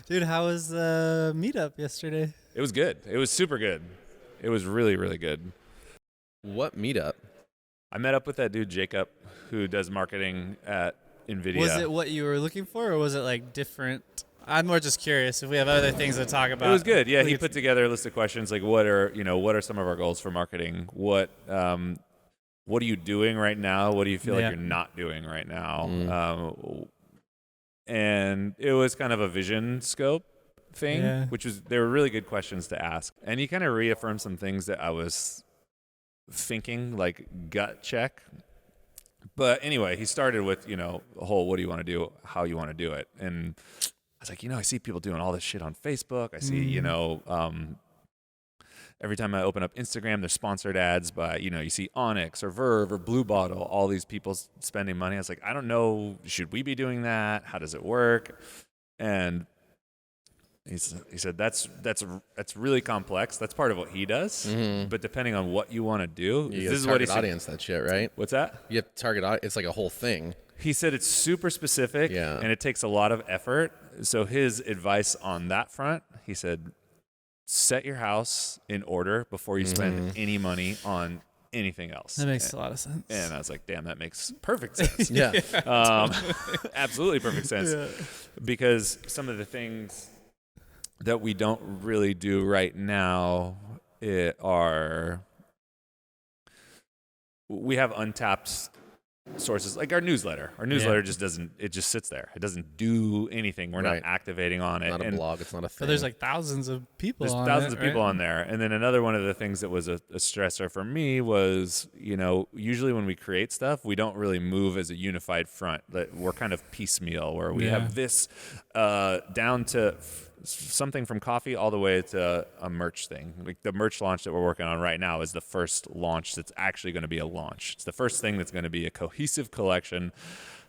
Dude, how was the meetup yesterday? It was good. It was super good. It was really, really good. What meetup? I met up with that dude, Jacob, who does marketing at NVIDIA. Was it what you were looking for, or was it like different? I'm more just curious if we have other things to talk about. It was good. Yeah, he put together a list of questions like what are some of our goals for marketing? What are you doing right now? What do you feel like you're not doing right now? And it was kind of a vision scope thing, they were really good questions to ask. And he kind of reaffirmed some things that I was thinking, like gut check. But anyway, he started with, a whole what do you want to do, how you want to do it. And I was like, I see people doing all this shit on Facebook. I see, every time I open up Instagram, there's sponsored ads by, you see Onyx or Verve or Blue Bottle, all these people spending money. I was like, I don't know, should we be doing that? How does it work? And he said that's really complex. That's part of what he does. Mm-hmm. But depending on what you want to do, this is what he said. Audience that shit, right? What's that? You have to target audience. It's like a whole thing. He said it's super specific, and it takes a lot of effort. So his advice on that front, he said, set your house in order before you spend any money on anything else. That makes a lot of sense. And I was like, damn, that makes perfect sense. Absolutely perfect sense. Yeah. Because some of the things that we don't really do right now we have untapped sources, like our newsletter. Our newsletter just sits there. It doesn't do anything. We're not activating on it. It's not a blog. It's not a thing. But there's like thousands of people on there. And then another one of the things that was a stressor for me was, usually when we create stuff, we don't really move as a unified front. We're kind of piecemeal, where we have this down to something from coffee all the way to a merch thing. Like the merch launch that we're working on right now is the first launch that's actually going to be a launch. It's the first thing that's going to be a cohesive collection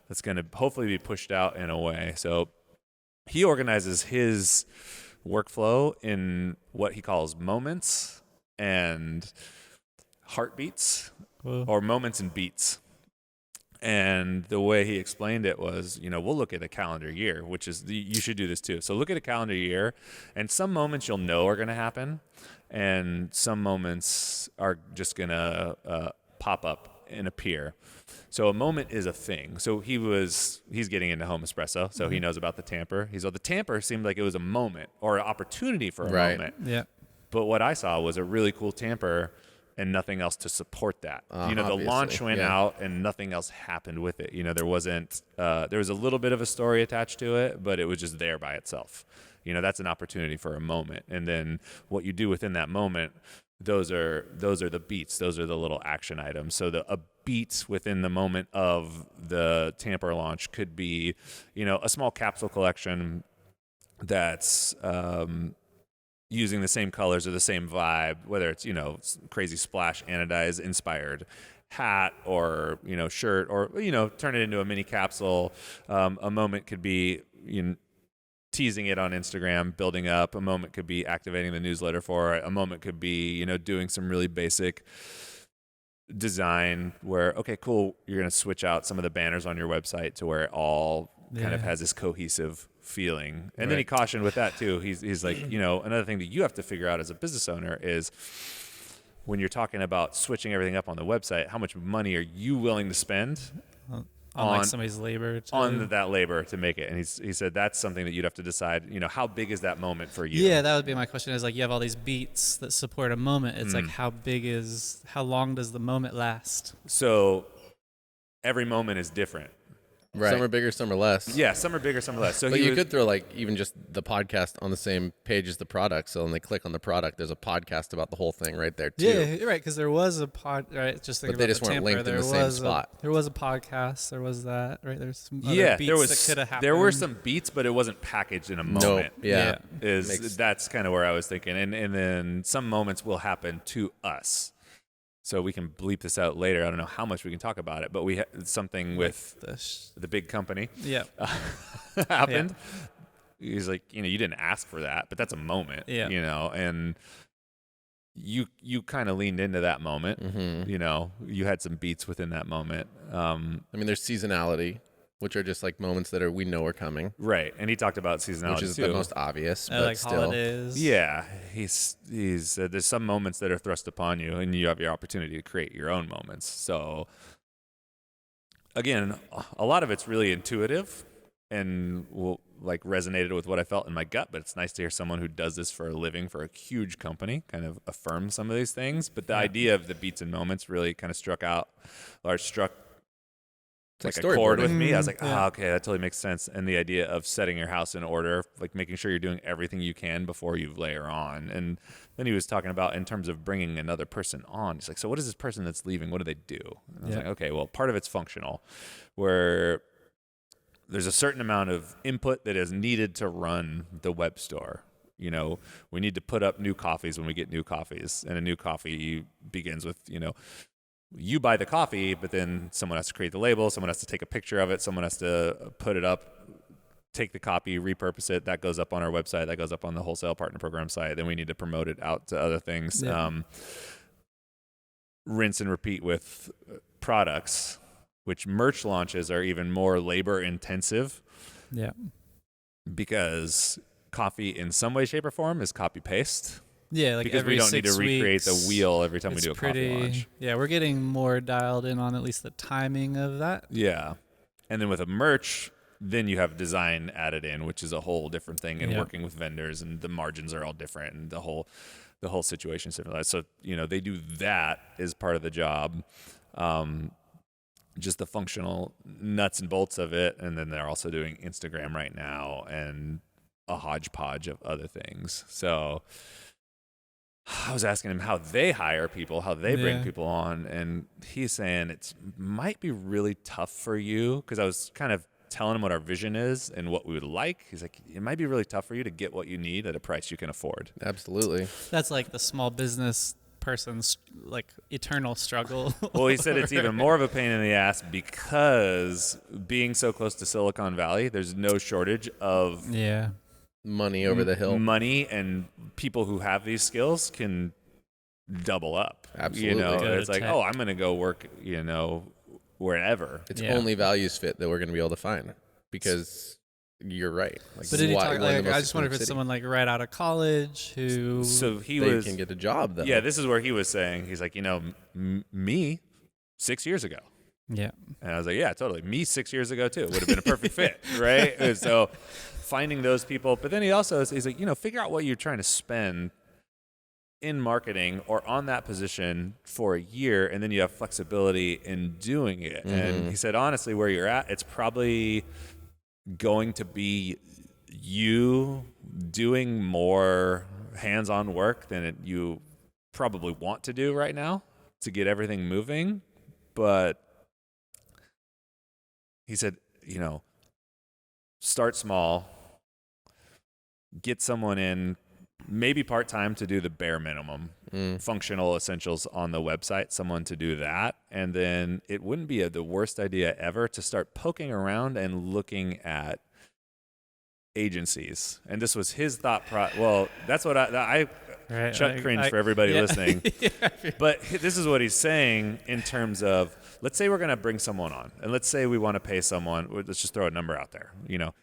that's going to hopefully be pushed out in a way. So he organizes his workflow in what he calls moments and heartbeats, or moments and beats. And the way he explained it was, we'll look at a calendar year, which is you should do this too. So look at a calendar year, and some moments you'll know are going to happen, and some moments are just going to pop up and appear. So a moment is a thing. So he's getting into home espresso, so he knows about the tamper. The tamper seemed like it was a moment or an opportunity for a moment. Yeah. But what I saw was a really cool tamper and nothing else to support that. The launch went out and nothing else happened with it. There wasn't, there was a little bit of a story attached to it, but it was just there by itself. That's an opportunity for a moment. And then what you do within that moment, those are the beats. Those are the little action items. So a beat within the moment of the tamper launch could be, a small capsule collection that's, using the same colors or the same vibe, whether it's, crazy splash anodized inspired hat or, shirt, or, turn it into a mini capsule. A moment could be, teasing it on Instagram, building up. A moment could be activating the newsletter for it. A moment could be, doing some really basic design where, okay, cool, you're going to switch out some of the banners on your website to where it all kind of has this cohesive feeling. And then he cautioned with that too. He's like, another thing that you have to figure out as a business owner is when you're talking about switching everything up on the website, how much money are you willing to spend on like somebody's labor that labor to make it? And he said that's something that you'd have to decide, how big is that moment for you? Yeah, that would be my question, is like, you have all these beats that support a moment. It's like, how long does the moment last? So every moment is different. Right. Some are bigger, some are less. Yeah, some are bigger, some are less. So but you could throw like even just the podcast on the same page as the product. So when they click on the product, there's a podcast about the whole thing right there too. Yeah, you're right, because there was a right. Just thinking but they about just the weren't tamper, linked in the same spot. There was a podcast. There was that. Right. There's some other beats that could have happened. There were some beats, but it wasn't packaged in a moment. No, That's kind of where I was thinking, and then some moments will happen to us. So we can bleep this out later. I don't know how much we can talk about it, but we had something with the big company happened. Yeah. He's like, you didn't ask for that, but that's a moment, and you kind of leaned into that moment. You had some beats within that moment. There's seasonality which are just like moments that we know are coming, Right. And he talked about seasonality which is too. the most obvious, but like still. holidays. Yeah, he's there's some moments that are thrust upon you, and you have your opportunity to create your own moments. So again, a lot of it's really intuitive, and like resonated with what I felt in my gut. But it's nice to hear someone who does this for a living for a huge company kind of affirm some of these things. But the idea of the beats and moments really kind of struck like a chord with me. I was like, okay, that totally makes sense. And the idea of setting your house in order, like making sure you're doing everything you can before you layer on. And then he was talking about in terms of bringing another person on. He's like, so what is this person that's leaving? What do they do? And I was like, okay, well, part of it's functional, where there's a certain amount of input that is needed to run the web store. You know, we need to put up new coffees when we get new coffees, and a new coffee begins with, you buy the coffee, but then someone has to create the label, someone has to take a picture of it, someone has to put it up, take the copy, repurpose it. That goes up on our website, that goes up on the wholesale partner program site. Then we need to promote it out to other things. Yeah. Rinse and repeat with products, which merch launches are even more labor intensive. Yeah. Because coffee in some way, shape, or form is copy paste. Yeah, like because every we don't need to 6 recreate weeks, the wheel every time we it's do a coffee launch. Yeah, we're getting more dialed in on at least the timing of that. Yeah. And then with a merch, then you have design added in, which is a whole different thing, and working with vendors, and the margins are all different, and the whole situation is different. So, they do that as part of the job. Just the functional nuts and bolts of it. And then they're also doing Instagram right now and a hodgepodge of other things. So I was asking him how they hire people, how they bring people on, and he's saying it might be really tough for you, because I was kind of telling him what our vision is and what we would like. He's like, it might be really tough for you to get what you need at a price you can afford. Absolutely. That's like the small business person's like eternal struggle. Well, he said it's even more of a pain in the ass because being so close to Silicon Valley, there's no shortage of money over the hill. Money, and people who have these skills can double up. Absolutely. It's like, I'm going to go work, wherever. It's only values fit that we're going to be able to find, because you're right. Like, but did he talk, I just wonder if it's someone like right out of college who can get a job though. Yeah, this is where he was saying, he's like, me 6 years ago. Yeah. And I was like, yeah, totally. Me 6 years ago too. Would have been a perfect fit, right? And so finding those people. But then he's like, figure out what you're trying to spend in marketing or on that position for a year, and then you have flexibility in doing it. Mm-hmm. And he said, honestly, where you're at, it's probably going to be you doing more hands-on work than you probably want to do right now to get everything moving. But he said, start small, get someone in, maybe part-time to do the bare minimum, functional essentials on the website, someone to do that. And then it wouldn't be the worst idea ever to start poking around and looking at agencies. And this was his thought well, that's what I Chuck cringe for everybody listening. But this is what he's saying in terms of, let's say we're going to bring someone on, and let's say we want to pay someone, let's just throw a number out there.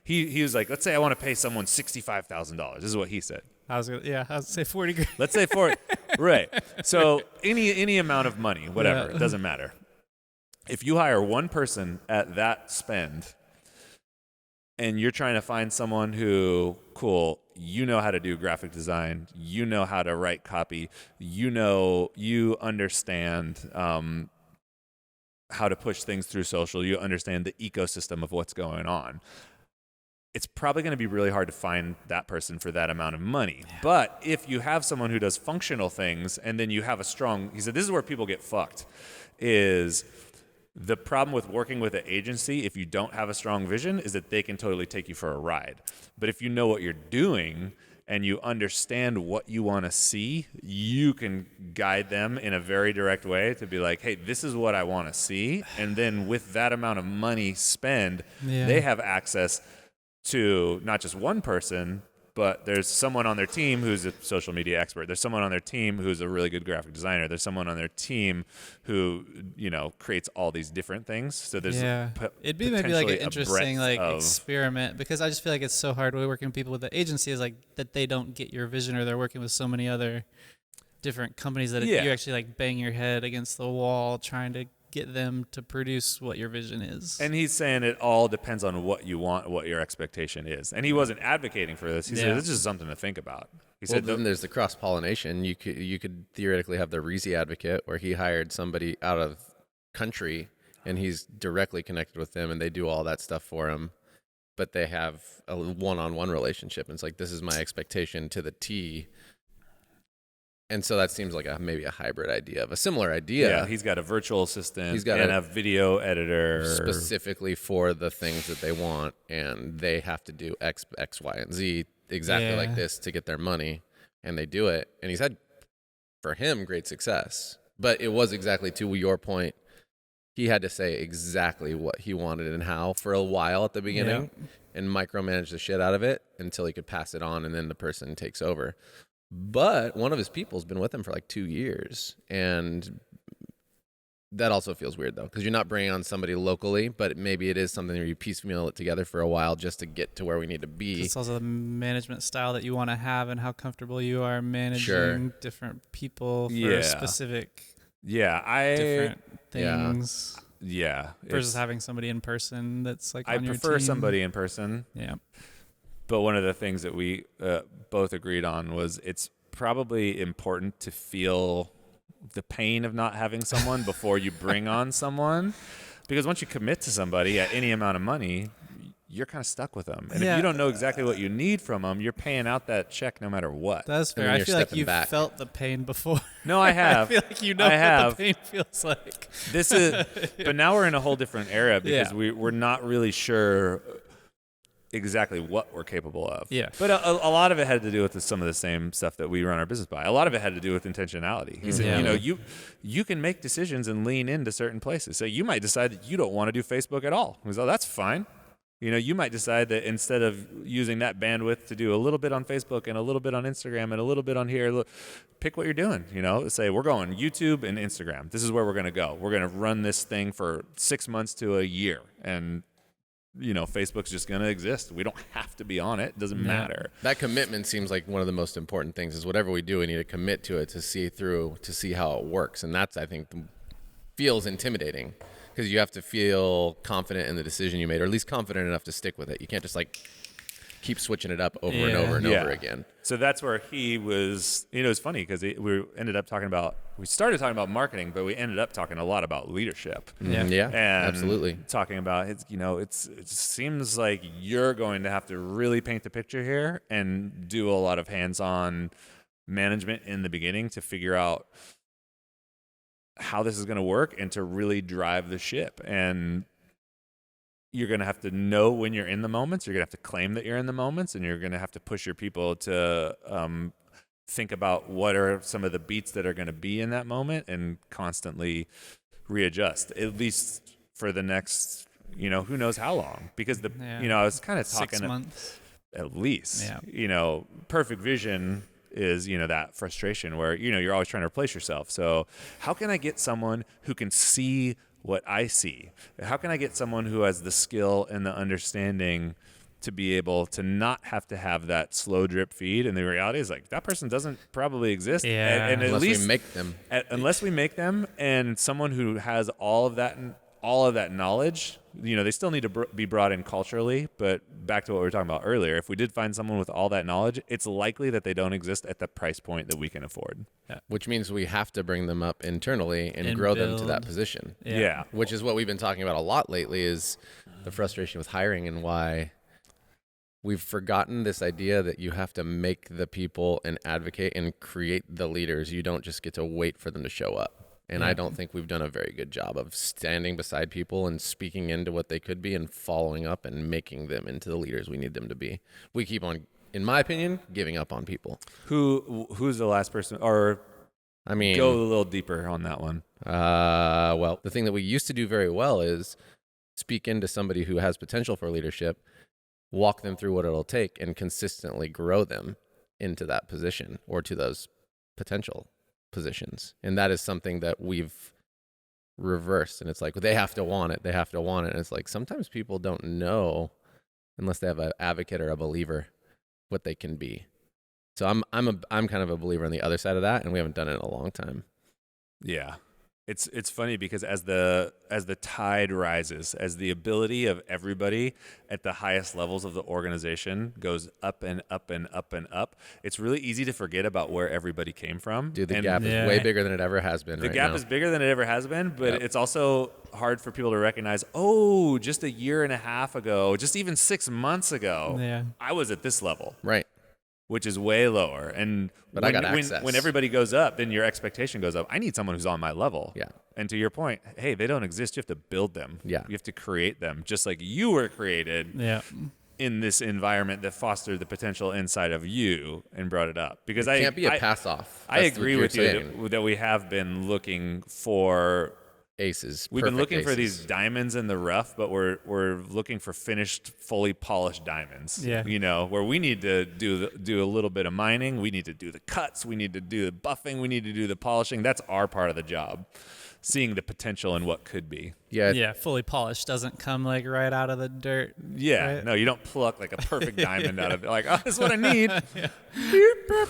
He was like, let's say I want to pay someone $65,000. This is what he said. I was gonna say 40 grand. Let's say 40. Right. So any amount of money, whatever, it doesn't matter. If you hire one person at that spend, and you're trying to find someone who, you know how to do graphic design, you know how to write copy, you understand how to push things through social, you understand the ecosystem of what's going on. It's probably going to be really hard to find that person for that amount of money. Yeah. But if you have someone who does functional things, and then you have he said, this is where people get fucked, is the problem with working with an agency, if you don't have a strong vision, is that they can totally take you for a ride. But if you know what you're doing and you understand what you want to see, you can guide them in a very direct way to be like, hey, this is what I want to see. And then with that amount of money spent, they have access to not just one person, but there's someone on their team who's a social media expert. There's someone on their team who's a really good graphic designer. There's someone on their team who, creates all these different things. So there's it'd be maybe like an interesting breadth experiment, because I just feel like it's so hard working with people with the agency is like that they don't get your vision, or they're working with so many other different companies that you actually like bang your head against the wall trying to get them to produce what your vision is. And he's saying it all depends on what you want, what your expectation is. And he wasn't advocating for this. He said it's just something to think about. He said, then there's the cross pollination. You could theoretically have the Reezy advocate, where he hired somebody out of country and he's directly connected with them, and they do all that stuff for him. But they have a one-on-one relationship. And it's like, this is my expectation to the T. And so that seems like maybe a hybrid idea of a similar idea. Yeah, he's got a virtual assistant. He's got a video editor specifically for the things that they want, and they have to do X, Y, and Z exactly like this to get their money, and they do it. And he's had, for him, great success. But it was exactly to your point. He had to say exactly what he wanted and how for a while at the beginning, and micromanage the shit out of it until he could pass it on, and then the person takes over. But one of his people's been with him for like 2 years, and that also feels weird though, because you're not bringing on somebody locally, but maybe it is something where you piecemeal it together for a while just to get to where we need to be. It's also the management style that you want to have and how comfortable you are managing different people for specific different things. Yeah. Versus having somebody in person that's like I on your prefer team. somebody in person. Yeah. But one of the things that we both agreed on was it's probably important to feel the pain of not having someone before you bring on someone. Because once you commit to somebody at any amount of money, you're kind of stuck with them. And if you don't know exactly what you need from them, you're paying out that check no matter what. That's fair. I feel like you've felt the pain before. No, I have. I feel like you know what the pain feels like. This is, but now we're in a whole different era because we're not really sure exactly what we're capable of. Yeah. But a lot of it had to do with some of the same stuff that we run our business by. A lot of it had to do with intentionality. He said, you can make decisions and lean into certain places. So you might decide that you don't want to do Facebook at all. He said, that's fine. You might decide that instead of using that bandwidth to do a little bit on Facebook and a little bit on Instagram and a little bit on here, pick what you're doing. Say we're going YouTube and Instagram. This is where we're going to go. We're going to run this thing for 6 months to a year. And Facebook's just going to exist. We don't have to be on it. It doesn't matter. That commitment seems like one of the most important things is whatever we do, we need to commit to it to see through, to see how it works. And that's, I think, feels intimidating because you have to feel confident in the decision you made, or at least confident enough to stick with it. You can't just keep switching it up over and over and over again. So that's where he was, it's funny because we started talking about marketing, but we ended up talking a lot about leadership. Yeah, and absolutely. Talking about, it seems like you're going to have to really paint the picture here and do a lot of hands-on management in the beginning to figure out how this is going to work and to really drive the ship. And you're going to have to know when you're in the moments. You're going to have to claim that you're in the moments, and you're going to have to push your people to think about what are some of the beats that are going to be in that moment and constantly readjust, at least for the next, who knows how long. Because, I was kind of talking 6 months. At least, perfect vision is, that frustration where, you're always trying to replace yourself. So how can I get someone who can see what I see? How can I get someone who has the skill and the understanding to be able to not have to have that slow drip feed? And the reality is that person doesn't probably exist. And unless we make them. Unless we make them, and someone who has all of that knowledge, they still need to be brought in culturally. But back to what we were talking about earlier, if we did find someone with all that knowledge, it's likely that they don't exist at the price point that we can afford. Which means we have to bring them up internally and grow them to that position. Yeah. Which is what we've been talking about a lot lately, is the frustration with hiring and why we've forgotten this idea that you have to make the people and advocate and create the leaders. You don't just get to wait for them to show up. And I don't think we've done a very good job of standing beside people and speaking into what they could be and following up and making them into the leaders we need them to be. We keep on, in my opinion, giving up on people. Who's the last person? Or go a little deeper on that one. Well, the thing that we used to do very well is speak into somebody who has potential for leadership walk them through what it'll take, and consistently grow them into that position or to those potential positions. And that is something that we've reversed. And it's like, they have to want it. They have to want it. And it's like, sometimes people don't know unless they have an advocate or a believer what they can be. So I'm kind of a believer on the other side of that, and we haven't done it in a long time. Yeah. It's funny because as the tide rises, as the ability of everybody at the highest levels of the organization goes up and up and up and up, it's really easy to forget about where everybody came from. Dude, the gap is way bigger than it ever has been. The gap is bigger than it ever has been, but it's also hard for people to recognize, just a year and a half ago, just even 6 months ago, I was at this level. Right. Which is way lower. And but I got access. When everybody goes up, then your expectation goes up. I need someone who's on my level. Yeah. And to your point, hey, they don't exist. You have to build them. Yeah. You have to create them, just like you were created in this environment that fostered the potential inside of you and brought it up. Because it can't be a pass off. I agree with you that we have been looking for aces. We've been looking for these diamonds in the rough, but we're looking for finished, fully polished diamonds. Yeah. Where we need to do a little bit of mining. We need to do the cuts. We need to do the buffing. We need to do the polishing. That's our part of the job. Seeing the potential in what could be. Yeah, fully polished doesn't come like right out of the dirt. Yeah, right? No, you don't pluck like a perfect diamond out of it. Like, this is what I need.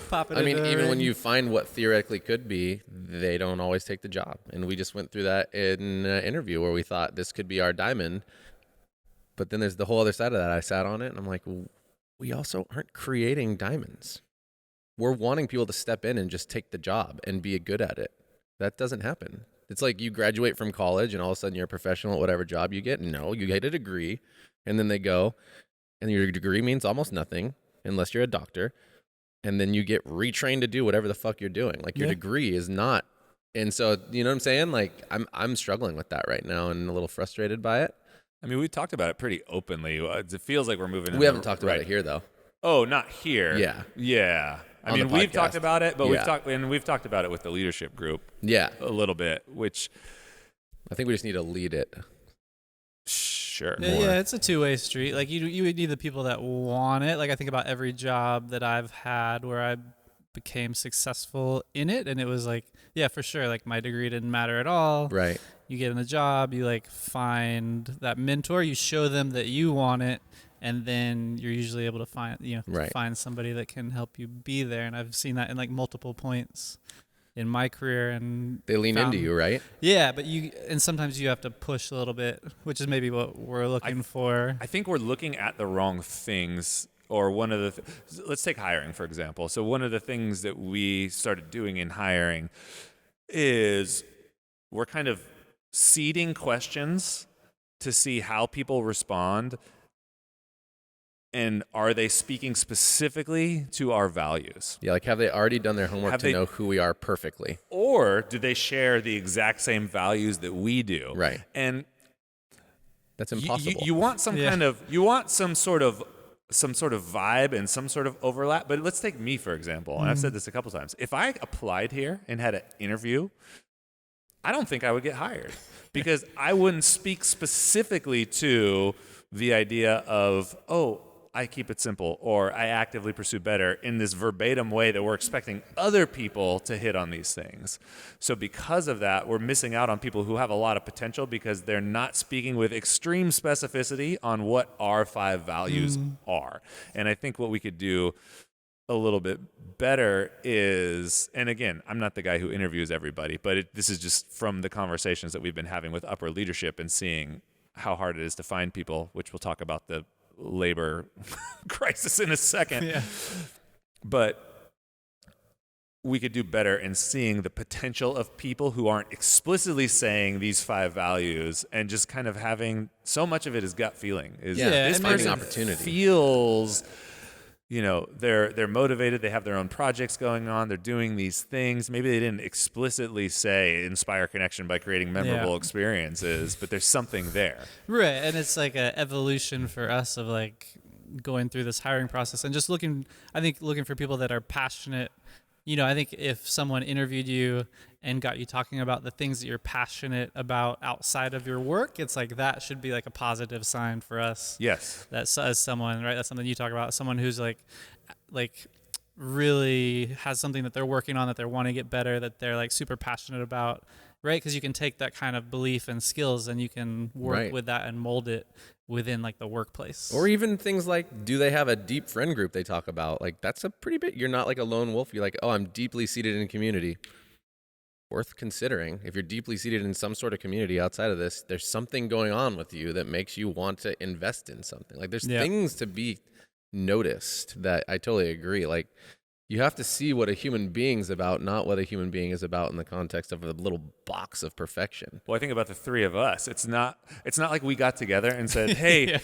Pop it I mean, even when you find what theoretically could be, they don't always take the job. And we just went through that in an interview where we thought this could be our diamond. But then there's the whole other side of that. I sat on it and I'm like, we also aren't creating diamonds. We're wanting people to step in and just take the job and be good at it. That doesn't happen. It's like you graduate from college and all of a sudden you're a professional at whatever job you get. No, you get a degree and then they go, and your degree means almost nothing unless you're a doctor. And then you get retrained to do whatever the fuck you're doing. Like your degree is not. And so, you know what I'm saying? Like I'm struggling with that right now and a little frustrated by it. I mean, we talked about it pretty openly. It feels like we're moving. We haven't talked about it here though. Oh, not here. Yeah. Yeah. I mean, we've talked about it, but we've talked about it with the leadership group. Yeah. A little bit, which I think we just need to lead it. Sure. Yeah, it's a two-way street. Like you would need the people that want it. Like I think about every job that I've had where I became successful in it, and it was like, yeah, for sure. Like my degree didn't matter at all. Right. You get in the job, you like find that mentor, you show them that you want it. And then you're usually able to find somebody that can help you be there. And I've seen that in like multiple points in my career. And they lean into you, right? Yeah, but sometimes you have to push a little bit, which is maybe what we're looking for. I think we're looking at the wrong things. Or one of the let's take hiring, for example. So one of the things that we started doing in hiring is we're kind of seeding questions to see how people respond. And are they speaking specifically to our values? Yeah, like have they already done their homework to know who we are perfectly? Or do they share the exact same values that we do? Right. And that's impossible. You want some some sort of vibe and some sort of overlap. But let's take me, for example. And I've said this a couple times. If I applied here and had an interview, I don't think I would get hired because I wouldn't speak specifically to the idea of, I keep it simple, or I actively pursue better in this verbatim way that we're expecting other people to hit on these things. So because of that, we're missing out on people who have a lot of potential because they're not speaking with extreme specificity on what our 5 values are. And I think what we could do a little bit better is, and again, I'm not the guy who interviews everybody, but this is just from the conversations that we've been having with upper leadership and seeing how hard it is to find people, which we'll talk about the labor crisis in a second. Yeah. But we could do better in seeing the potential of people who aren't explicitly saying these 5 values and just kind of having so much of it is gut feeling. This finding opportunity. Feels, they're motivated. They have their own projects going on. They're doing these things. Maybe they didn't explicitly say inspire connection by creating memorable experiences, but there's something there. Right. And it's like an evolution for us of like going through this hiring process and just looking for people that are passionate I think if someone interviewed you and got you talking about the things that you're passionate about outside of your work, it's like that should be like a positive sign for us. Yes. That's as someone, right? That's something you talk about. Someone who's like really has something that they're working on, that they want to get better, that they're like super passionate about, right? Because you can take that kind of belief and skills and you can work with that and mold it within like the workplace. Or even things like, do they have a deep friend group they talk about? Like that's a pretty big, you're not like a lone wolf. You're like, oh, I'm deeply seated in community. Worth considering. If you're deeply seated in some sort of community outside of this, there's something going on with you that makes you want to invest in something. Like there's things to be noticed that I totally agree. Like you have to see what a human being's about, not what a human being is about in the context of a little box of perfection. Well, I think about the three of us. It's not like we got together and said, hey,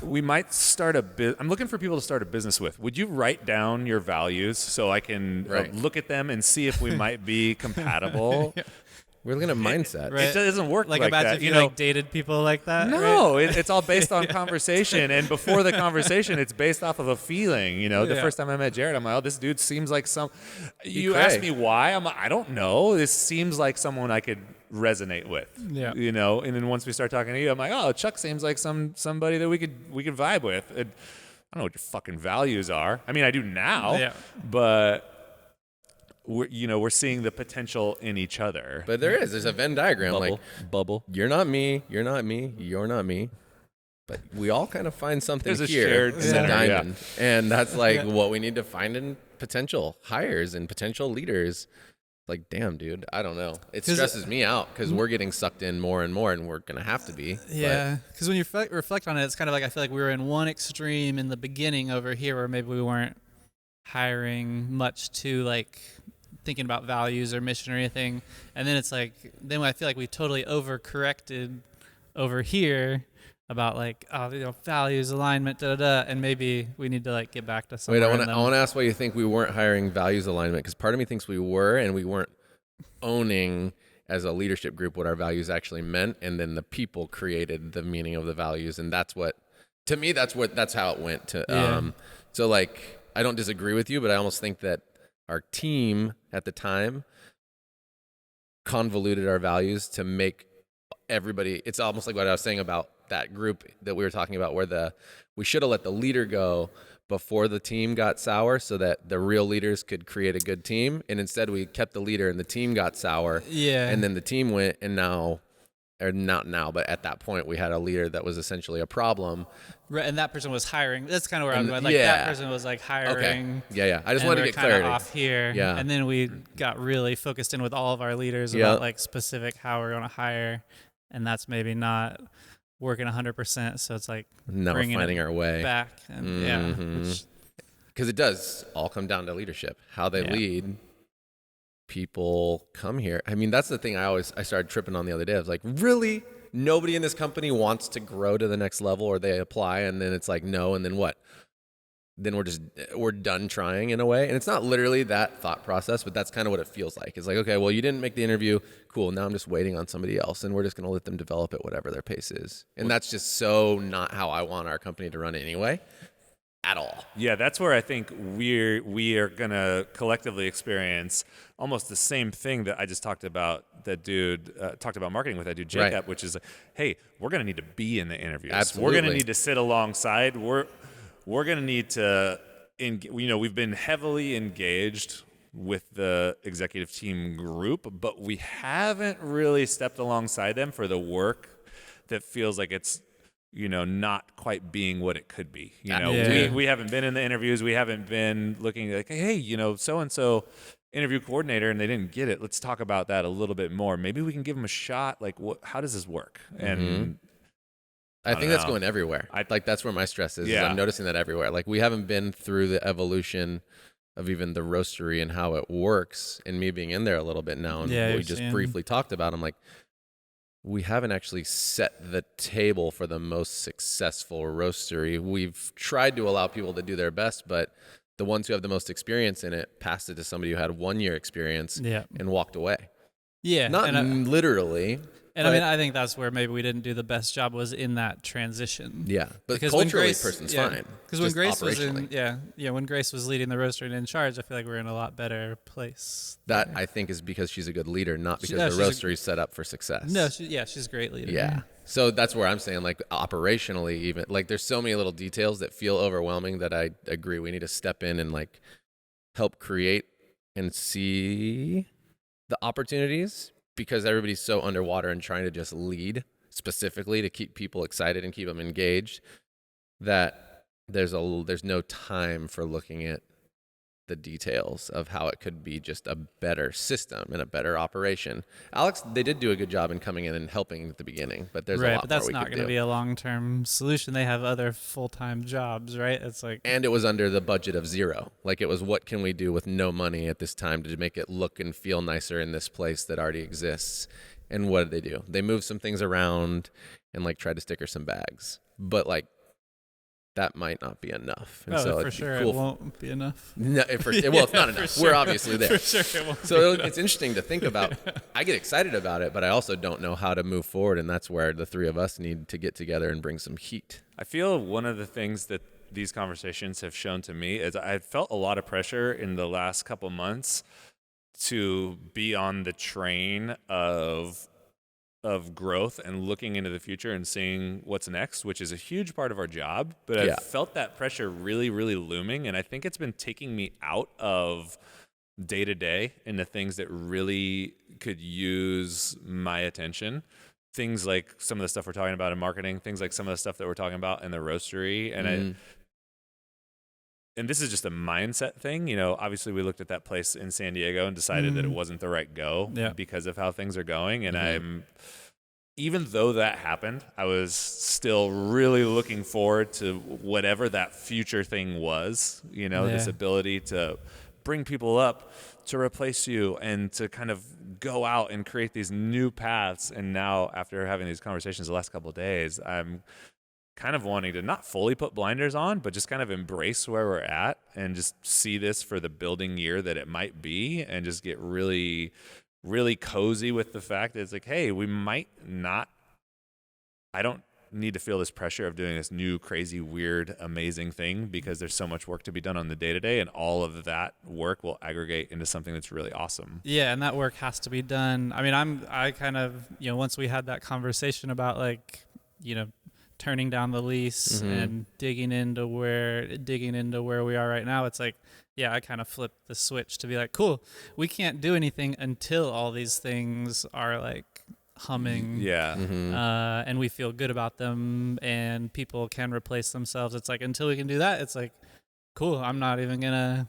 we might start I'm looking for people to start a business with. Would you write down your values so I can look at them and see if we might be compatible? We're looking at mindset. It doesn't work like imagine that. If you like dated people like that. No, it's all based on conversation. And before the conversation, it's based off of a feeling. The first time I met Jared, I'm like, oh, this dude seems like you asked me why. I'm like, I don't know. This seems like someone I could resonate with. Yeah. And then once we start talking to you, I'm like, oh, Chuck seems like somebody that we could vibe with. I don't know what your fucking values are. I mean, I do now, but we're seeing the potential in each other. But there's a Venn diagram. Bubble. You're not me, you're not me, you're not me. But we all kind of find something there's here. A shared in the diamond. And that's like what we need to find in potential hires and potential leaders. Like, damn, dude, I don't know. It stresses me out because we're getting sucked in more and more, and we're going to have to be. Yeah, because when you reflect on it, it's kind of like I feel like we were in one extreme in the beginning over here where maybe we weren't hiring much to like thinking about values or mission or anything. And then it's like, then I feel like we totally overcorrected over here about like, values, alignment, and maybe we need to like get back to somewhere. Wait, I want to ask why you think we weren't hiring values alignment, because part of me thinks we were, and we weren't owning as a leadership group what our values actually meant, and then the people created the meaning of the values, and that's how it went to. So like, I don't disagree with you, but I almost think that our team at the time convoluted our values to make everybody. It's almost like what I was saying about that group that we were talking about, where we should have let the leader go before the team got sour so that the real leaders could create a good team. And instead we kept the leader and the team got sour. Yeah. And then the team went, and but at that point we had a leader that was essentially a problem. Right, and that person was hiring. That's kind of where I'm going. Like that person was like hiring. Okay. Yeah. I just wanted to get clarity. Off here. Yeah. And then we got really focused in with all of our leaders about like specific how we're going to hire, and that's maybe not working 100%. So it's like now we're finding our way back, and because it does all come down to leadership, how they lead. People come here. I mean, that's the thing I started tripping on the other day. I was like, really? Nobody in this company wants to grow to the next level, or they apply and then it's like, no. And then what? Then we're done trying in a way. And it's not literally that thought process, but that's kind of what it feels like. It's like, okay, well, you didn't make the interview. Cool. Now I'm just waiting on somebody else, and we're just going to let them develop at whatever their pace is. And that's just so not how I want our company to run anyway. At all. Yeah, that's where I think we are going to collectively experience almost the same thing that I just talked about. That dude talked about marketing with that dude Jacob, which is like, hey, we're going to need to be in the interviews. Absolutely. We're going to need to sit alongside. We're going to need to, we've been heavily engaged with the executive team group, but we haven't really stepped alongside them for the work that feels like it's not quite being what it could be. We haven't been in the interviews. We haven't been looking like, hey, so-and-so interview coordinator, and they didn't get it. Let's talk about that a little bit more. Maybe we can give them a shot. Like, how does this work? And I think that's going everywhere. That's where my stress is. I'm noticing that everywhere. Like, we haven't been through the evolution of even the roastery and how it works, and me being in there a little bit now. And we just briefly talked about, I'm like, we haven't actually set the table for the most successful roastery. We've tried to allow people to do their best, but the ones who have the most experience in it passed it to somebody who had 1 year experience and walked away. Yeah. Not literally, And I think that's where maybe we didn't do the best job, was in that transition. Yeah, but because culturally, person's fine. Because when Grace was when Grace was leading the roastery and in charge, I feel like we're in a lot better place. That I think is because she's a good leader, not because the roastery's set up for success. No, she's a great leader. Yeah. So that's where I'm saying, like, operationally, even, like, there's so many little details that feel overwhelming that I agree we need to step in and, like, help create and see the opportunities, because everybody's so underwater and trying to just lead specifically to keep people excited and keep them engaged, that there's no time for looking at the details of how it could be just a better system and a better operation. Alex, they did do a good job in coming in and helping at the beginning, but there's a lot more we could do. Right, but that's not going to be a long-term solution. They have other full-time jobs, right? It's like, and it was under the budget of zero. Like, it was, what can we do with no money at this time to make it look and feel nicer in this place that already exists? And what did they do? They moved some things around and, like, tried to sticker some bags, but, like, that might not be enough. And so for sure, cool. It won't be enough. No, it's not enough. Sure. We're obviously there. For sure, it won't so it's interesting to think about. I get excited about it, but I also don't know how to move forward, and that's where the three of us need to get together and bring some heat. I feel one of the things that these conversations have shown to me is I felt a lot of pressure in the last couple months to be on the train of growth and looking into the future and seeing what's next, which is a huge part of our job. But I've felt that pressure really, really looming. And I think it's been taking me out of day to day into things that really could use my attention. Things like some of the stuff we're talking about in marketing, things like some of the stuff that we're talking about in the roastery. And and this is just a mindset thing. You know, obviously we looked at that place in San Diego and decided that it wasn't the right go because of how things are going. And even though that happened, I was still really looking forward to whatever that future thing was, you know, this ability to bring people up, to replace you, and to kind of go out and create these new paths. And now, after having these conversations the last couple of days, I'm kind of wanting to not fully put blinders on, but just kind of embrace where we're at and just see this for the building year that it might be, and just get really, really cozy with the fact that it's like, hey, we might not, I don't need to feel this pressure of doing this new, crazy, weird, amazing thing, because there's so much work to be done on the day-to-day, and all of that work will aggregate into something that's really awesome. Yeah, and that work has to be done. I mean, I kind of, you know, once we had that conversation about, like, you know, turning down the lease and digging into where we are right now, it's like, yeah, I kind of flipped the switch to be like, cool, we can't do anything until all these things are, like, humming, and we feel good about them and people can replace themselves. It's like, until we can do that, it's like, cool, I'm not even gonna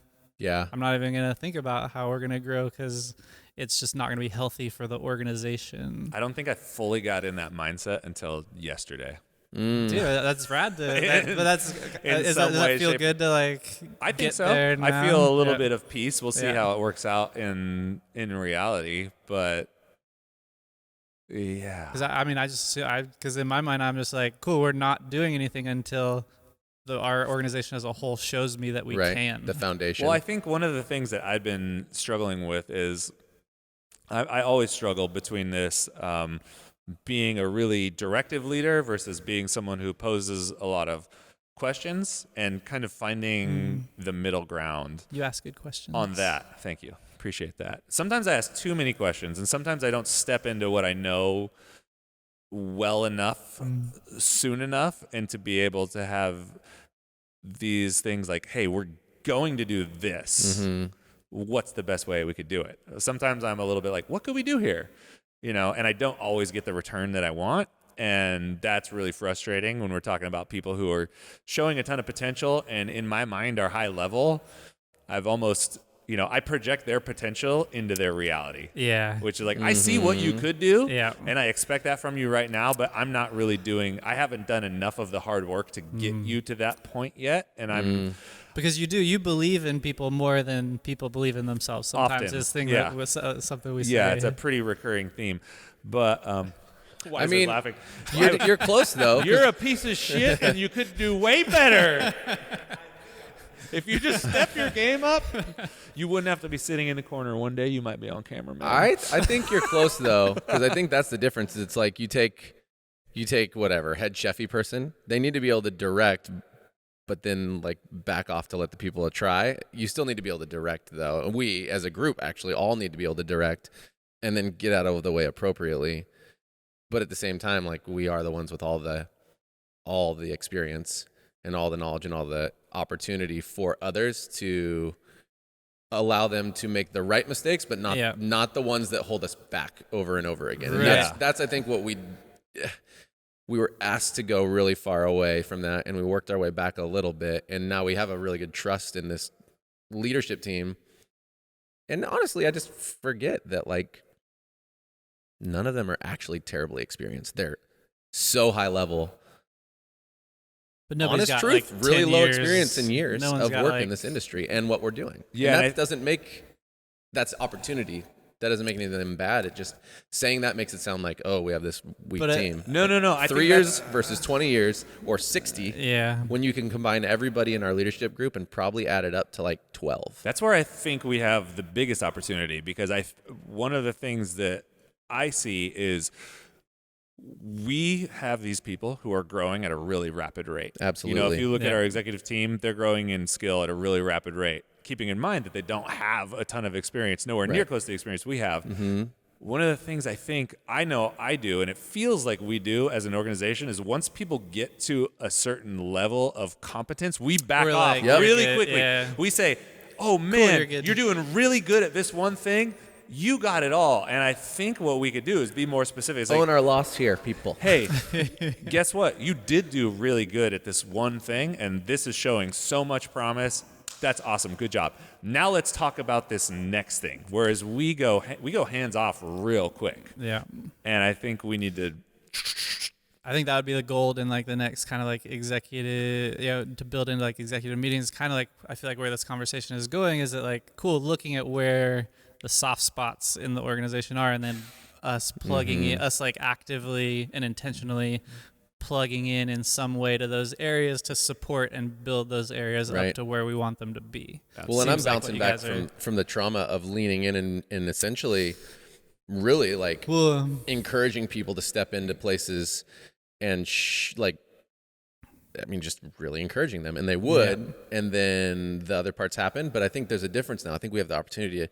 think about how we're gonna grow, because it's just not gonna be healthy for the organization. I don't think I fully got in that mindset until yesterday. Dude, that's rad. Does that feel good to, like, I think so. I feel a little bit of peace. We'll see how it works out in reality, but yeah. Because in my mind, I'm just like, cool, we're not doing anything until our organization as a whole shows me that we can. The foundation. Well, I think one of the things that I've been struggling with is I always struggle between this being a really directive leader versus being someone who poses a lot of questions, and kind of finding the middle ground. You ask good questions. On that. Thank you. Appreciate that. Sometimes I ask too many questions, and sometimes I don't step into what I know well enough soon enough, and to be able to have these things like, hey, we're going to do this. What's the best way we could do it? Sometimes I'm a little bit like, what could we do here? You know, and I don't always get the return that I want. And that's really frustrating when we're talking about people who are showing a ton of potential and in my mind are high level. I've almost, you know, I project their potential into their reality. Yeah. Which is like, I see what you could do. Yeah. And I expect that from you right now, but I'm not really I haven't done enough of the hard work to get you to that point yet. And I'm... Because you believe in people more than people believe in themselves. Sometimes often. This thing that was something we say. Yeah, it's a pretty recurring theme. But why is it laughing? You're close though. You're a piece of shit, and you could do way better. If you just step your game up, you wouldn't have to be sitting in the corner. One day you might be on camera, man. I think you're close though, because I think that's the difference. It's like you take whatever head chefy person. They need to be able to direct, but then like back off to let the people try. You still need to be able to direct though. And we as a group actually all need to be able to direct, and then get out of the way appropriately. But at the same time, like we are the ones with all the experience and all the knowledge and all the opportunity for others to allow them to make the right mistakes, but not the ones that hold us back over and over again. And that's I think what we were asked to go really far away from that, and we worked our way back a little bit, and now we have a really good trust in this leadership team. And honestly, I just forget that like none of them are actually terribly experienced. They're so high level. But nobody's honest got truth, like really 10 low years. experience in years No one's of got, work like, in this industry and what we're doing. Yeah, and and that doesn't make that's opportunity. That doesn't make anything bad. It just saying that makes it sound like, oh, we have this weak team. No. 3 years versus 20 years or 60. Yeah. When you can combine everybody in our leadership group and probably add it up to like 12. That's where I think we have the biggest opportunity, because one of the things that I see is we have these people who are growing at a really rapid rate. Absolutely. You know, if you look at our executive team, they're growing in skill at a really rapid rate, keeping in mind that they don't have a ton of experience, nowhere near close to the experience we have. Mm-hmm. One of the things I know I do, and it feels like we do as an organization, is once people get to a certain level of competence, we back off really quickly. Yeah. We say, oh man, you're doing really good at this one thing. You got it all. And I think what we could do is be more specific. It's own our loss here, people. Hey, guess what? You did do really good at this one thing, and this is showing so much promise. That's awesome. Good job. Now let's talk about this next thing. Whereas we go hands off real quick. Yeah. And I think we need to. I think that would be the goal in like the next kind of like executive, to build into like executive meetings. Kind of like I feel like where this conversation is going is that like cool looking at where the soft spots in the organization are, and then us plugging in, us like actively and intentionally plugging in some way to those areas to support and build those areas up to where we want them to be. Well, and I'm bouncing back from the trauma of leaning in and essentially really like encouraging people to step into places and just really encouraging them, and they would, and then the other parts happen. But I think there's a difference now. I think we have the opportunity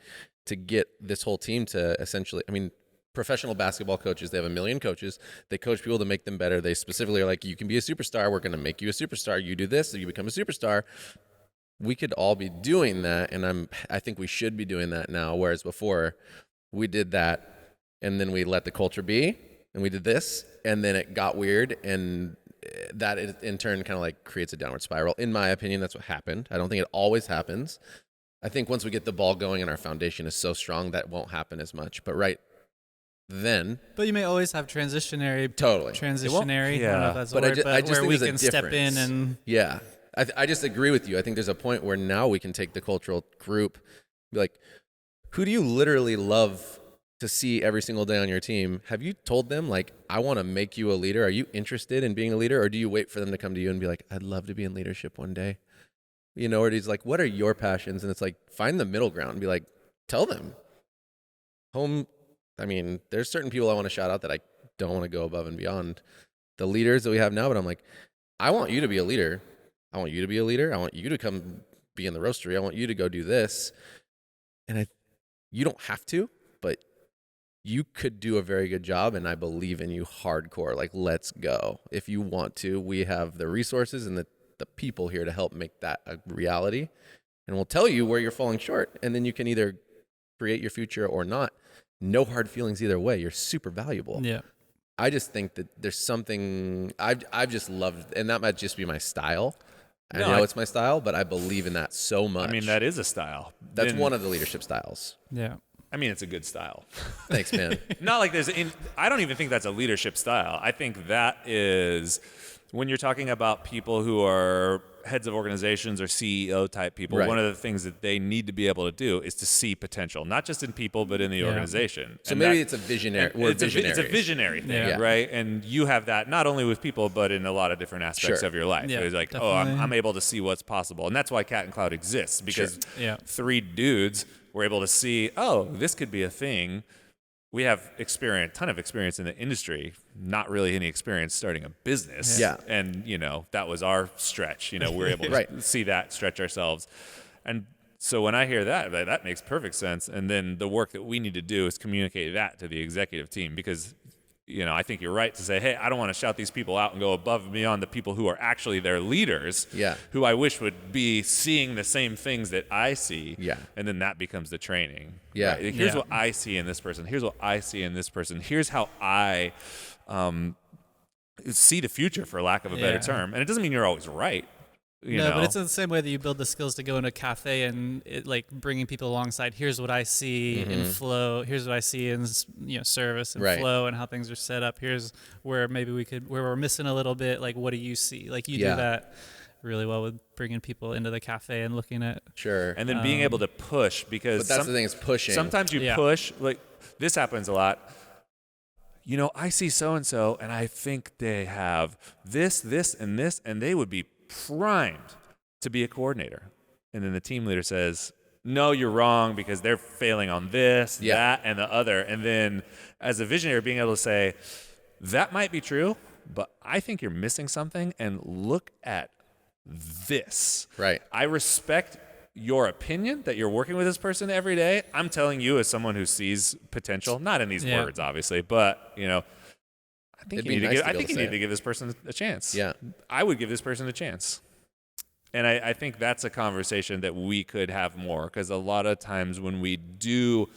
to get this whole team to essentially, professional basketball coaches, they have 1 million coaches. They coach people to make them better. They specifically are like, you can be a superstar. We're going to make you a superstar. You do this, so you become a superstar. We could all be doing that, and I think we should be doing that now, whereas before we did that, and then we let the culture be, and we did this, and then it got weird, and that in turn kind of like creates a downward spiral. In my opinion, that's what happened. I don't think it always happens. I think once we get the ball going and our foundation is so strong, that won't happen as much. But then. But you may always have transitionary. Totally. Transitionary. Yeah. I don't know if that's but a word, I just where think we there's can a step difference. in and. Yeah. I just agree with you. I think there's a point where now we can take the cultural group, be like, who do you literally love to see every single day on your team? Have you told them, like, I want to make you a leader? Are you interested in being a leader? Or do you wait for them to come to you and be like, I'd love to be in leadership one day? Or he's like, what are your passions? And it's like, find the middle ground and be like, tell them. There's certain people I want to shout out that I don't want to go above and beyond the leaders that we have now, but I'm like, I want you to be a leader. I want you to be a leader. I want you to come be in the roastery. I want you to go do this. And you don't have to, but you could do a very good job, and I believe in you hardcore. Like, let's go. If you want to, we have the resources and the people here to help make that a reality. And we'll tell you where you're falling short, and then you can either create your future or not. No hard feelings either way. You're super valuable. Yeah. I just think that there's something I've just loved, and that might just be my style. I know it's my style, but I believe in that so much. That is a style. That's one of the leadership styles. Yeah. It's a good style. Thanks, man. Not like I don't even think that's a leadership style. I think that is when you're talking about people who are heads of organizations or CEO type people, Right. one of the things that they need to be able to do is to see potential, not just in people, but in the organization. So maybe it's a visionary. It's a visionary thing, right? And you have that not only with people, but in a lot of different aspects of your life. Yeah, it's like, definitely. I'm able to see what's possible. And that's why Cat and Cloud exists, because 3 dudes were able to see, this could be a thing. We have ton of experience in the industry, not really any experience starting a business. Yeah. And, that was our stretch. We're able to see that, stretch ourselves. And so when I hear that makes perfect sense. And then the work that we need to do is communicate that to the executive team, because I think you're right to say, hey, I don't want to shout these people out and go above and beyond the people who are actually their leaders, who I wish would be seeing the same things that I see. Yeah. And then that becomes the training. Yeah. Right? Here's what I see in this person. Here's what I see in this person. Here's how I see the future, for lack of a better term. And it doesn't mean you're always right. But it's in the same way that you build the skills to go into a cafe and like bringing people alongside. Here's what I see in flow. Here's what I see in service and flow and how things are set up. Here's where maybe where we're missing a little bit. Like, what do you see? Like, you do that really well with bringing people into the cafe and looking at. Sure. And then being able to push, because but that's the thing, is pushing. Sometimes you push, like this happens a lot. I see so-and-so and I think they have this, and this, and they would be primed to be a coordinator. And then the team leader says, no, you're wrong, because they're failing on this, that, and the other. And then as a visionary, being able to say, that might be true, but I think you're missing something, and look at this. Right. I respect your opinion that you're working with this person every day. I'm telling you, as someone who sees potential, not in these words, obviously, but, I think you need to give this person a chance. Yeah. I would give this person a chance. And I think that's a conversation that we could have more, because a lot of times when we do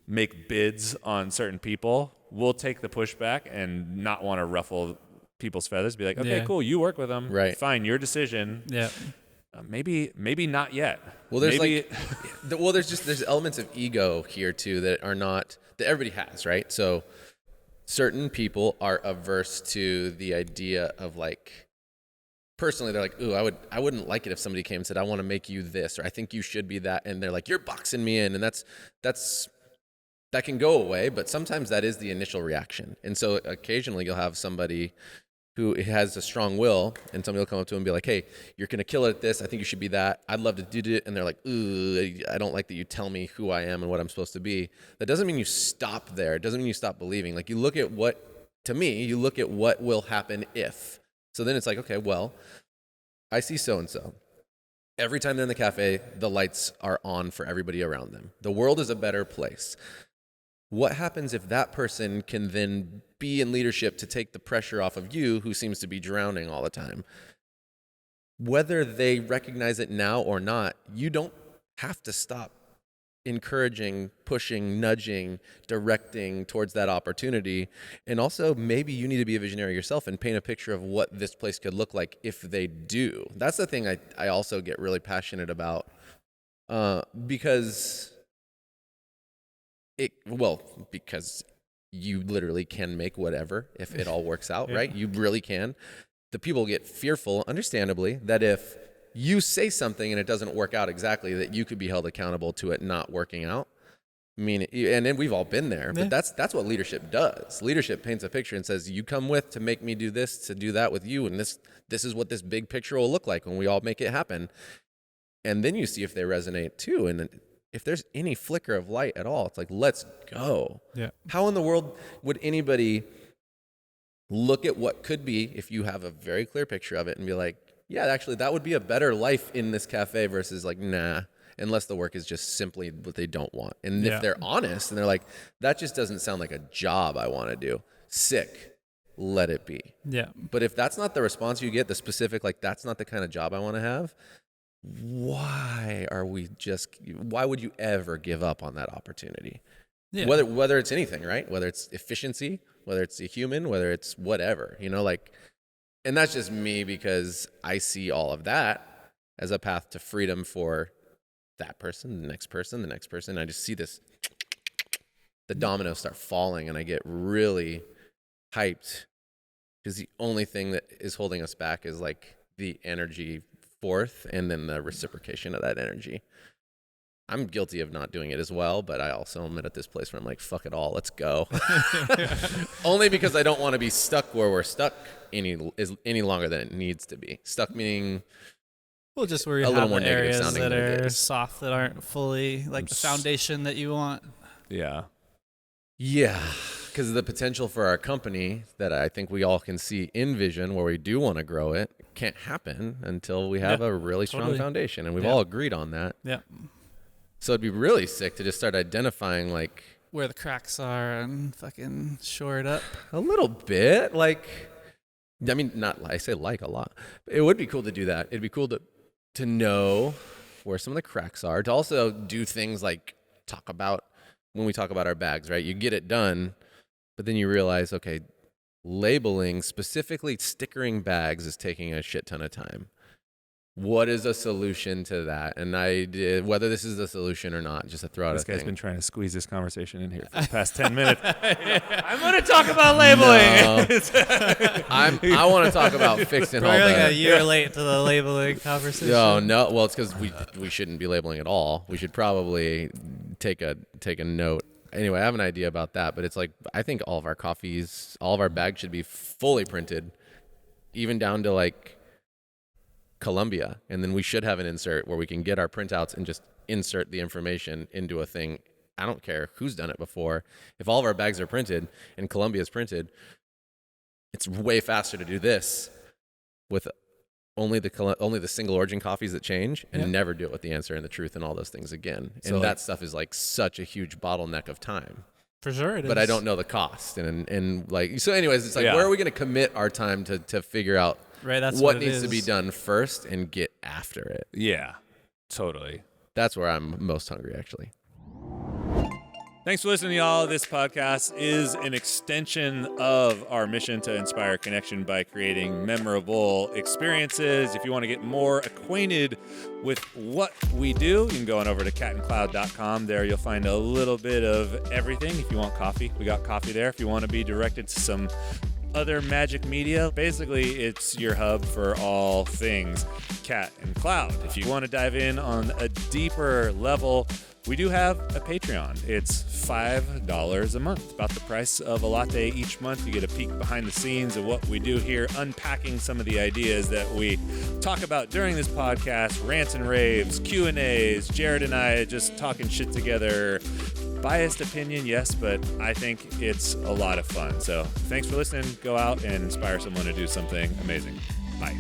make bids on certain people, we'll take the pushback and not want to ruffle people's feathers. Be like, okay, cool, you work with them. Right. Fine, your decision. Yeah. Maybe not yet. Well, there's there's elements of ego here too that everybody has, right? So certain people are averse to the idea of, like, personally, they're like, ooh, I wouldn't like it if somebody came and said, I want to make you this, or I think you should be that. And they're like, you're boxing me in. And that can go away, but sometimes that is the initial reaction. And so occasionally you'll have somebody who has a strong will, and somebody will come up to him and be like, hey, you're going to kill it at this. I think you should be that. I'd love to do it. And they're like, ooh, I don't like that you tell me who I am and what I'm supposed to be. That doesn't mean you stop there. It doesn't mean you stop believing. Like, you look at what will happen if. So then it's like, okay, well, I see so-and-so. Every time they're in the cafe, the lights are on for everybody around them. The world is a better place. What happens if that person can then be in leadership to take the pressure off of you, who seems to be drowning all the time? Whether they recognize it now or not, you don't have to stop encouraging, pushing, nudging, directing towards that opportunity. And also, maybe you need to be a visionary yourself and paint a picture of what this place could look like if they do. That's the thing I also get really passionate about, because you literally can make whatever if it all works out, right? You really can. The people get fearful, understandably, that if you say something and it doesn't work out exactly, that you could be held accountable to it not working out. I mean, and then we've all been there, but that's what leadership does. Leadership paints a picture and says, you come with to make me do this, to do that with you, and this is what this big picture will look like when we all make it happen. And then you see if they resonate too, and if there's any flicker of light at all, it's like, let's go. Yeah. How in the world would anybody look at what could be if you have a very clear picture of it and be like, yeah, actually, that would be a better life in this cafe, versus like, nah, unless the work is just simply what they don't want. And if they're honest and they're like, that just doesn't sound like a job I want to do, sick, let it be. Yeah. But if that's not the response you get, the specific, like, that's not the kind of job I want to have, why would you ever give up on that opportunity? Yeah. Whether it's anything, right? Whether it's efficiency, whether it's a human, whether it's whatever, like, and that's just me, because I see all of that as a path to freedom for that person, the next person, the next person. I just see the dominoes start falling, and I get really hyped, because the only thing that is holding us back is like the energy forth and then the reciprocation of that energy. I'm guilty of not doing it as well, but I also am at this place where I'm like, fuck it all, let's go. Only because I don't want to be stuck where we're stuck any longer than it needs to be. Stuck meaning well, just where you have areas that are soft, that aren't fully like the foundation that you want. Yeah. Yeah, because the potential for our company that I think we all can see in vision where we do want to grow it can't happen until we have a really strong foundation, and we've all agreed on that. Yeah. So it'd be really sick to just start identifying like where the cracks are and fucking shore it up a little bit. Like, I mean, not I say like a lot. It would be cool to do that. It'd be cool to know where some of the cracks are. To also do things like talk about when we talk about our bags, right? You get it done, but then you realize, okay, labeling, specifically stickering bags, is taking a shit ton of time. What is a solution to that? And I did, whether this is the solution or not, just to throw out this a thing. This guy's been trying to squeeze this conversation in here for the past 10 minutes. I'm going to talk about labeling. No. I want to talk about fixing all that. We're like a year late to the labeling conversation. No. Well, it's because we shouldn't be labeling at all. We should probably take a note. Anyway, I have an idea about that, but it's like, I think all of our coffees, all of our bags should be fully printed, even down to like Columbia, and then we should have an insert where we can get our printouts and just insert the information into a thing. I don't care who's done it before. If all of our bags are printed and Columbia's printed, it's way faster to do this with only the single origin coffees that change, and never do it with the answer and the truth and all those things again. So and that stuff is like such a huge bottleneck of time. For sure it is. But I don't know the cost. And like, so anyways, it's like, where are we going to commit our time to figure out that's what needs to be done first and get after it? Yeah, totally. That's where I'm most hungry, actually. Thanks for listening, y'all. This podcast is an extension of our mission to inspire connection by creating memorable experiences. If you want to get more acquainted with what we do, you can go on over to catandcloud.com. There you'll find a little bit of everything. If you want coffee, we got coffee there. If you want to be directed to some other magic media, basically it's your hub for all things Cat and Cloud. If you want to dive in on a deeper level, we do have a Patreon. It's $5 a month, about the price of a latte each month. You get a peek behind the scenes of what we do here, unpacking some of the ideas that we talk about during this podcast, rants and raves, Q&As, Jared and I just talking shit together. Biased opinion, yes, but I think it's a lot of fun. So thanks for listening. Go out and inspire someone to do something amazing. Bye.